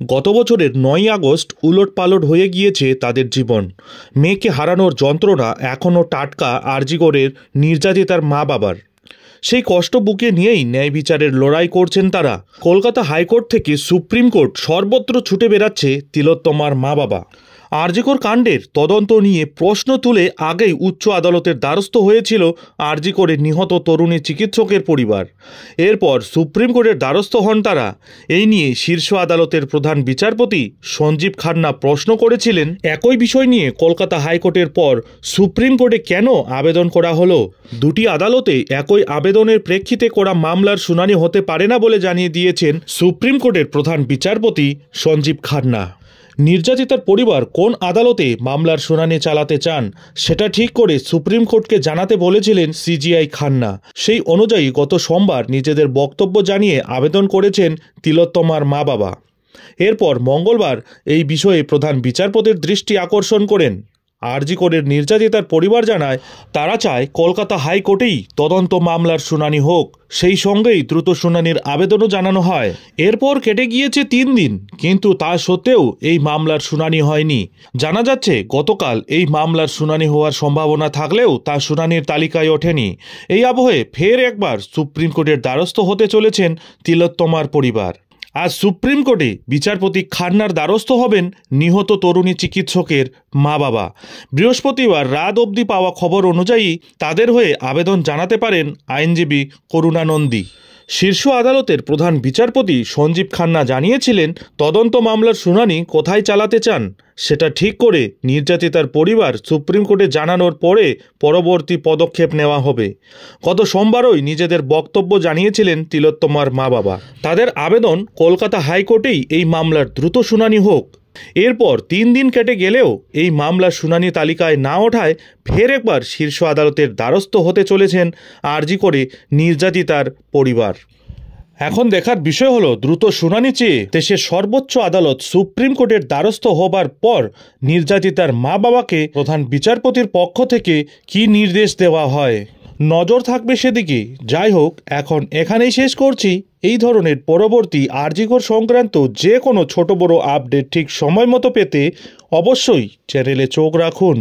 গত বছরের ৯ই আগস্ট উলটপালট হয়ে গিয়েছে তাদের জীবন। মেয়েকে হারানোর যন্ত্রণা এখনও টাটকা আরজিকরের নির্যাতিতার মা বাবার। সেই কষ্ট বুকে নিয়েই ন্যায় বিচারের লড়াই করছেন তারা। কলকাতা হাইকোর্ট থেকে সুপ্রিম কোর্ট সর্বত্র ছুটে বেড়াচ্ছে তিলোত্তমার মা বাবা। আরজিকর কাণ্ডের তদন্ত নিয়ে প্রশ্ন তুলে আগেই উচ্চ আদালতের দ্বারস্থ হয়েছিল আরজিকরে নিহত তরুণী চিকিৎসকের পরিবার। এরপর সুপ্রিম কোর্টের দ্বারস্থ হন তারা। এই নিয়ে শীর্ষ আদালতের প্রধান বিচারপতি সঞ্জীব খান্না প্রশ্ন করেছিলেন, একই বিষয় নিয়ে কলকাতা হাইকোর্টের পর সুপ্রিম কোর্টে কেন আবেদন করা হলো? দুটি আদালতে একই আবেদনের প্রেক্ষিতে করা মামলার শুনানি হতে পারে না বলে জানিয়ে দিয়েছেন সুপ্রিম কোর্টের প্রধান বিচারপতি সঞ্জীব খান্না। নির্যাতিতার পরিবার কোন আদালতে মামলার শুনানি চালাতে চান সেটা ঠিক করে সুপ্রিম কোর্টকে জানাতে বলেছিলেন সিজিআই খান্না। সেই অনুযায়ী গত সোমবার নিজেদের বক্তব্য জানিয়ে আবেদন করেছেন তিলোত্তমার মা বাবা। এরপর মঙ্গলবার এই বিষয়ে প্রধান বিচারপতির দৃষ্টি আকর্ষণ করেন। আরজিকরের নির্যাতিতার পরিবার জানায়, তারা চায় কলকাতা হাইকোর্টেই তদন্ত মামলার শুনানি হোক, সেই সঙ্গেই দ্রুত শুনানির আবেদনও জানানো হয়। এরপর কেটে গিয়েছে ৩ দিন, কিন্তু তা সত্ত্বেও এই মামলার শুনানি হয়নি। জানা যাচ্ছে গতকাল এই মামলার শুনানি হওয়ার সম্ভাবনা থাকলেও তা শুনানির তালিকায় ওঠেনি। এই আবহে ফের একবার সুপ্রিম কোর্টের দ্বারস্থ হতে চলেছেন তিলোত্তমার পরিবার। আজ সুপ্রিম কোর্টে বিচারপতি খান্নার দ্বারস্থ হবেন নিহত তরুণী চিকিৎসকের মা বাবা। বৃহস্পতিবার রাত অবধি পাওয়া খবর অনুযায়ী তাদের হয়ে আবেদন জানাতে পারেন আইনজীবী করুণা নন্দী। শীর্ষ আদালতের প্রধান বিচারপতি সঞ্জীব খান্না জানিয়েছিলেন, তদন্ত মামলার শুনানি কোথায় চালাতে চান সেটা ঠিক করে নির্যাতিতার পরিবার সুপ্রিম কোর্টে জানানোর পরে পরবর্তী পদক্ষেপ নেওয়া হবে। গত সোমবারই নিজেদের বক্তব্য জানিয়েছিলেন তিলোত্তমার মা বাবা। তাদের আবেদন কলকাতা হাইকোর্টেই এই মামলার দ্রুত শুনানি হোক। এরপর ৩ দিন কেটে গেলেও এই মামলার শুনানি তালিকায় না ওঠায় ফের একবার শীর্ষ আদালতের দ্বারস্থ হতে চলেছেন আরজিকরে নির্যাতিতার পরিবার। এখন দেখার বিষয় হলো, দ্রুত শুনানি চেয়ে দেশের সর্বোচ্চ আদালত সুপ্রিম কোর্টের দ্বারস্থ হবার পর নির্যাতিতার মা বাবাকে প্রধান বিচারপতির পক্ষ থেকে কী নির্দেশ দেওয়া হয়। নজর থাকবে সেদিকে। যাই হোক, এখন এখানেই শেষ করছি। এই ধরনের পরবর্তী আরজিকর সংক্রান্ত যে কোনো ছোট বড় আপডেট ঠিক সময় মতো পেতে অবশ্যই চ্যানেলে চোখ রাখুন।